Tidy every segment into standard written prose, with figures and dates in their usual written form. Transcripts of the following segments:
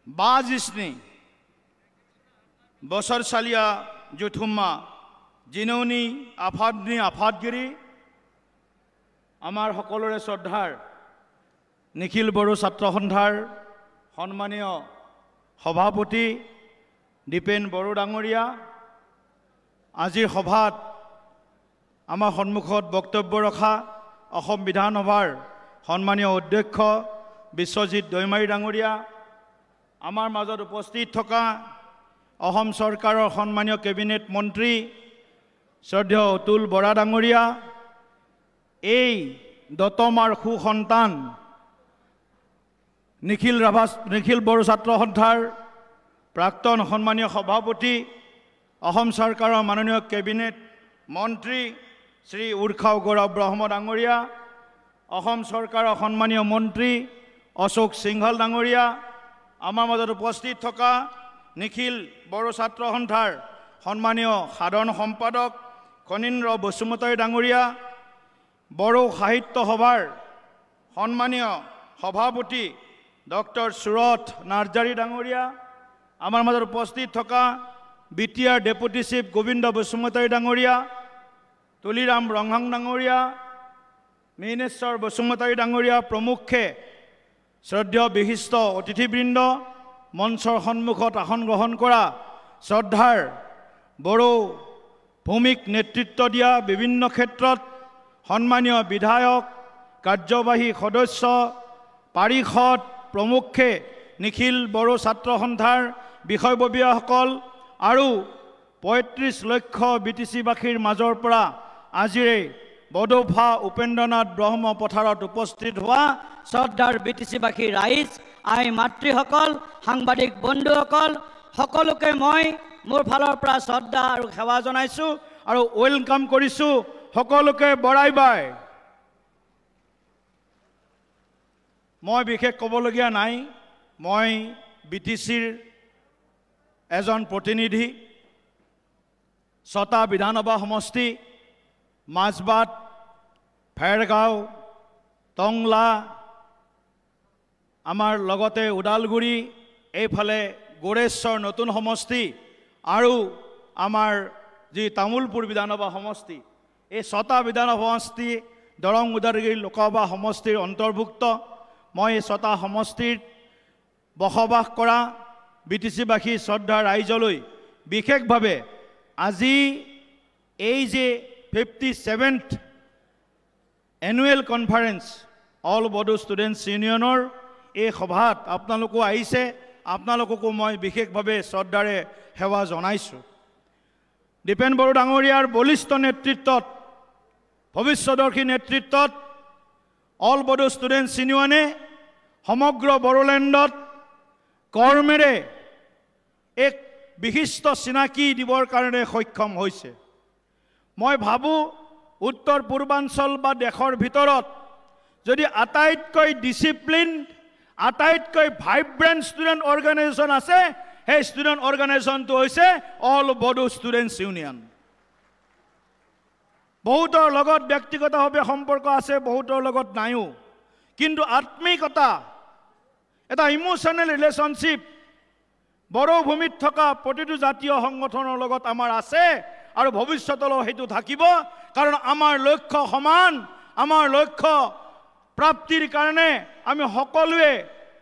बाजिस्नि बसर सालिया जुथुम्मा जिनौनी आफादनि आफादगिरि आमार सकलोरे श्रद्धार निखिल बड़ो छात्र सन्थार सम्मानीय सभापति दीपेन बड़ो डांगरिया आजिर सभात आमार सन्मुखत बक्तव्य रखा असम विधानसभार सम्मानीय अध्यक्ष विश्वजित दैमारी डांगरिया आमार मजत उपस्थित थका असम सरकारों सम्मानीय कैबिनेट मंत्री श्रद्धेय अतुल बरा डांगरिया এই দতমাৰ সুসন্তান নিখিল বড়ো ছাত্ৰ সন্থাৰ প্ৰাক্তন সন্মানীয় সভাপতি অসম চৰকাৰৰ মাননীয় কেবিনেট মন্ত্ৰী শ্ৰী উৰ্খাও গৌৰৱ ব্ৰহ্ম ডাঙৰীয়া অসম চৰকাৰৰ সন্মানীয় মন্ত্ৰী অশোক সিংহল ডাঙৰীয়া আমাৰ মাজত উপস্থিত থকা নিখিল বড়ো ছাত্ৰ সন্থাৰ সন্মানীয় সাধাৰণ সম্পাদক কনীন্দ্ৰ বসুমতাৰী ডাঙৰীয়া बड़ो साहित्य सभार सम्मानीय सभापति डॉक्टर सुरथ नार्जारी डांगरिया आमार मजत उपस्थित थका BTR deputy chief Govind Basumatary डांगरिया तुलिराम रंघां डांगरिया मिनेश्वर बसुमतारी डांगरिया प्रमुखे श्रद्धेय विशिष्ट अतिथिबृंद मंचर सम्मुखत आसन ग्रहण करा श्रद्धार बड़ो भूमिक नेतृत्व दिया विभिन्न क्षेत्रत सम्मानीय विधायक कार्यवाही सदस्य पारिषद प्रमुखे निखिल बड़ो छात्र सन्थार বিষয়ববীয়াসকল আৰু ৩৫ লক্ষ বিটিচিবাসীৰ মাজৰ পৰা আজিৰে বডোফা উপেন্দ্ৰনাথ ব্ৰহ্ম পথাৰত উপস্থিত হোৱা শ্ৰদ্ধাৰ বিটিচিবাসী ৰাইজ আই মাতৃসকল সাংবাদিক বন্ধুসকল সকলোকে মই মোৰ ফালৰ পৰা শ্ৰদ্ধা আৰু সেৱা জনাইছোঁ আৰু ওয়েলকাম কৰিছোঁ সকলোকে বৰাই বাই মই বিশেষ ক'বলগীয়া নাই মই বিটিচিৰ এজন প্ৰতিনিধি ছটা বিধানসভা সমষ্টি মাজবাট ফেৰগাঁও টংলা আমাৰ লগতে ওদালগুৰি এইফালে গোৰেশ্বৰ নতুন সমষ্টি আৰু আমাৰ যি তামুলপুৰ বিধানসভা সমষ্টি এই ছটা বিধানসভা সমষ্টি দৰং ওদালগুৰি লোকসভা সমষ্টিৰ অন্তৰ্ভুক্ত মই এই ছটা সমষ্টিত বসবাস কৰা বিটিচিবাসী শ্ৰদ্ধা ৰাইজলৈ বিশেষভাৱে আজি এই যে 57th annual conference all Bodo students ইউনিয়নৰ এই সভাত আপোনালোকো আহিছে আপোনালোককো মই বিশেষভাৱে শ্ৰদ্ধাৰে সেৱা জনাইছোঁ দীপেন বড়ো ডাঙৰীয়াৰ বলিষ্ঠ নেতৃত্বত ভৱিষ্যদৰ্শী নেতৃত্বত অল বডো ষ্টুডেণ্টছ ইউনিয়নে সমগ্ৰ বড়োলেণ্ডত কৰ্মেৰে এক বিশিষ্ট চিনাকি দিবৰ কাৰণে সক্ষম হৈছে মই ভাবোঁ উত্তৰ পূৰ্বাঞ্চল বা দেশৰ ভিতৰত যদি আটাইতকৈ ডিচিপ্লিন আটাইতকৈ ভাইব্ৰেণ্ট ষ্টুডেণ্ট অৰ্গেনাইজেশ্যন আছে সেই ষ্টুডেণ্ট অৰ্গেনাইজেশ্যনটো হৈছে অল বডো ষ্টুডেণ্টছ ইউনিয়ন বহুতৰ লগত ব্যক্তিগতভাৱে সম্পৰ্ক আছে বহুতৰ লগত নাইও কিন্তু আত্মিকতা এটা ইমোশ্যনেল ৰিলেশ্যনশ্বিপ বড়ো ভূমিত থকা প্ৰতিটো জাতীয় সংগঠনৰ লগত আমাৰ আছে আৰু ভৱিষ্যতলৈ সেইটো থাকিব কাৰণ আমাৰ লক্ষ্য সমান আমাৰ লক্ষ্য প্ৰাপ্তিৰ কাৰণে আমি সকলোৱে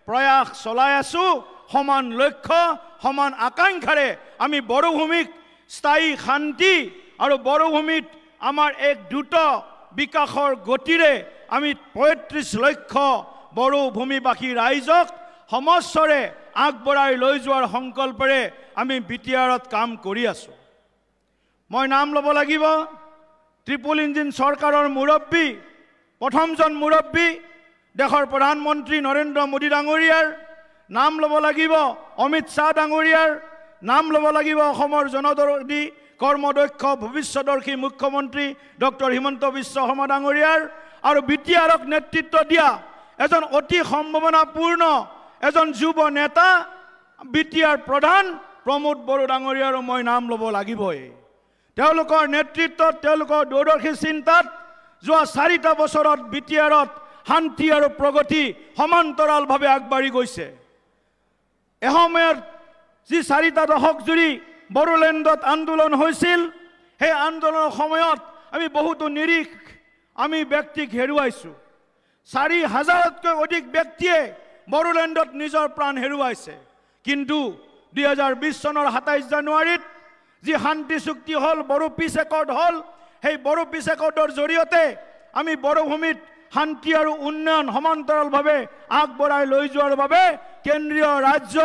প্ৰয়াস চলাই আছোঁ সমান লক্ষ্য সমান আকাংক্ষাৰে আমি বড়ো ভূমিক স্থায়ী শান্তি আৰু বড়ো ভূমিত আমাৰ এক দ্ৰুত বিকাশৰ গতিৰে আমি ৩৫ লক্ষ বড়ো ভূমিবাসী ৰাইজক সমস্বৰে আগবঢ়াই লৈ যোৱাৰ সংকল্পৰে আমি বিটিআৰত কাম কৰি আছোঁ মই নাম ল'ব লাগিব ট্ৰিপল ইঞ্জিন চৰকাৰৰ মুৰব্বী প্ৰথমজন মুৰব্বী দেশৰ প্ৰধানমন্ত্ৰী নৰেন্দ্ৰ মোদী ডাঙৰীয়াৰ নাম ল'ব লাগিব অমিত শ্বাহ ডাঙৰীয়াৰ নাম ল'ব লাগিব অসমৰ জনদৰদী কৰ্মদক্ষ ভৱিষ্যদৰ্শী মুখ্যমন্ত্ৰী ডক্টৰ হিমন্ত বিশ্ব শৰ্মা ডাঙৰীয়াৰ আৰু বিটিআৰক নেতৃত্ব দিয়া এজন অতি সম্ভাৱনাপূৰ্ণ এজন যুৱ নেতা বিটিআৰ প্ৰধান প্ৰমোদ বড়ো ডাঙৰীয়াৰো মই নাম ল'ব লাগিবই তেওঁলোকৰ নেতৃত্বত তেওঁলোকৰ দূৰদৰ্শী চিন্তাত যোৱা 4টা বছৰত বিটিআৰত শান্তি আৰু প্ৰগতি সমান্তৰালভাৱে আগবাঢ়ি গৈছে এসময়ত যি 4টা দশক জুৰি বড়োলেণ্ডত আন্দোলন হৈছিল, সেই আন্দোলনৰ সময়ত আমি বহুতো নিৰীহ আমি ব্যক্তিক হেৰুৱাইছোঁ। 4,000তকৈ অধিক ব্যক্তিয়ে বড়োলেণ্ডত নিজৰ প্ৰাণ হেৰুৱাইছে। কিন্তু 2020 চনৰ 27 জানুৱাৰীত যি শান্তি চুক্তি হ'ল, বড়ো পিছ একৰ্ড হ'ল, সেই বড়ো পিছ একৰ্ডৰ জৰিয়তে আমি বড়োভূমিত শান্তি আৰু উন্নয়ন সমান্তৰালভাৱে আগবঢ়াই লৈ যোৱাৰ বাবে কেন্দ্ৰীয় ৰাজ্য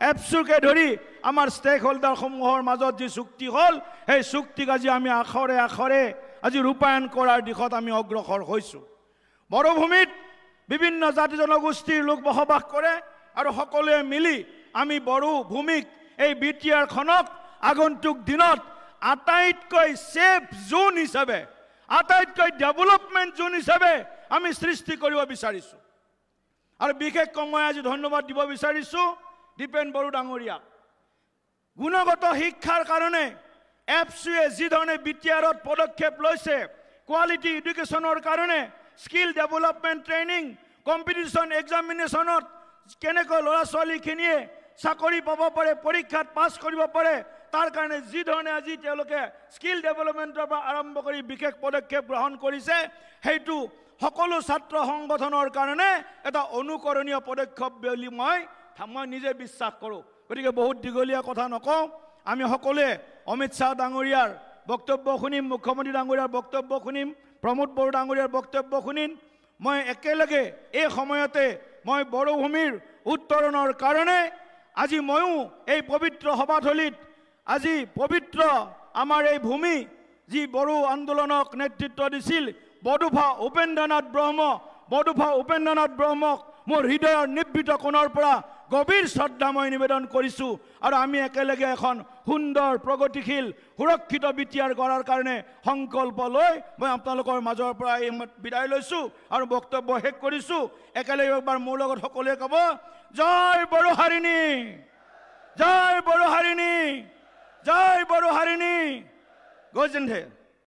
এপছুকে ধৰি আমাৰ ষ্টেক হোল্ডাৰসমূহৰ মাজত যি চুক্তি হ'ল, সেই চুক্তিক আজি আমি আখৰে আখৰে আজি ৰূপায়ণ কৰাৰ দিশত আমি অগ্ৰসৰ হৈছোঁ। বড়োভূমিত বিভিন্ন জাতি জনগোষ্ঠীৰ লোক বসবাস কৰে আৰু সকলোৱে মিলি আমি বড়ো ভূমিক এই বিটিআৰখনক আগন্তুক দিনত আটাইতকৈ ছেফ জোন হিচাপে, আটাইতকৈ ডেভেলপমেণ্ট জোন হিচাপে আমি সৃষ্টি কৰিব বিচাৰিছোঁ। আৰু বিশেষকৈ মই আজি ধন্যবাদ দিব বিচাৰিছোঁ দীপেন বড়ো ডাঙৰীয়াক। গুণগত শিক্ষাৰ কাৰণে এপছুৱে যি ধৰণে বিটিআৰত পদক্ষেপ লৈছে, কোৱালিটি এডুকেশ্যনৰ কাৰণে স্কিল ডেভেলপমেণ্ট ট্ৰেইনিং, কম্পিটিশ্যন এক্সামিনেশ্যনত কেনেকৈ ল'ৰা ছোৱালীখিনিয়ে চাকৰি পাব পাৰে, পৰীক্ষাত পাছ কৰিব পাৰে, তাৰ কাৰণে যি ধৰণে আজি তেওঁলোকে স্কিল ডেভেলপমেণ্টৰ পৰা আৰম্ভ কৰি বিশেষ পদক্ষেপ গ্ৰহণ কৰিছে, সেইটো সকলো ছাত্ৰ সংগঠনৰ কাৰণে এটা অনুকৰণীয় পদক্ষেপ বুলি মই নিজে বিশ্বাস কৰোঁ। গতিকে বহুত দীঘলীয়া কথা নকওঁ, আমি সকলোৱে অমিত শ্বাহ ডাঙৰীয়াৰ বক্তব্য শুনিম, মুখ্যমন্ত্ৰী ডাঙৰীয়াৰ বক্তব্য শুনিম, প্ৰমোদ বড়ো ডাঙৰীয়াৰ বক্তব্য শুনিম। মই একেলগে এই সময়তে মই বড়োভূমিৰ উত্তৰণৰ কাৰণে আজি ময়ো এই পবিত্ৰ সভাথলীত আজি পবিত্ৰ আমাৰ এই ভূমি যি বড়ো আন্দোলনক নেতৃত্ব দিছিল বড়োফা উপেন্দ্ৰনাথ ব্ৰহ্ম, বড়োফা উপেন্দ্ৰনাথ ব্ৰহ্মক মোৰ হৃদয়ৰ নিভৃত কোণৰ পৰা গভীৰ শ্ৰদ্ধা মই নিবেদন কৰিছোঁ। আৰু আমি একেলগে এখন সুন্দৰ প্ৰগতিশীল সুৰক্ষিত বিটিআৰ কৰাৰ কাৰণে সংকল্প লৈ মই আপোনালোকৰ মাজৰ পৰা এই বিদায় লৈছোঁ আৰু বক্তব্য শেষ কৰিছোঁ। একেলগে এবাৰ মোৰ লগত সকলোৱে ক'ব, জয় বড়োহাৰিণী, জয় বড়োহাৰিণী, জয় বড়োহাৰিণী। গজেন্দ্ৰ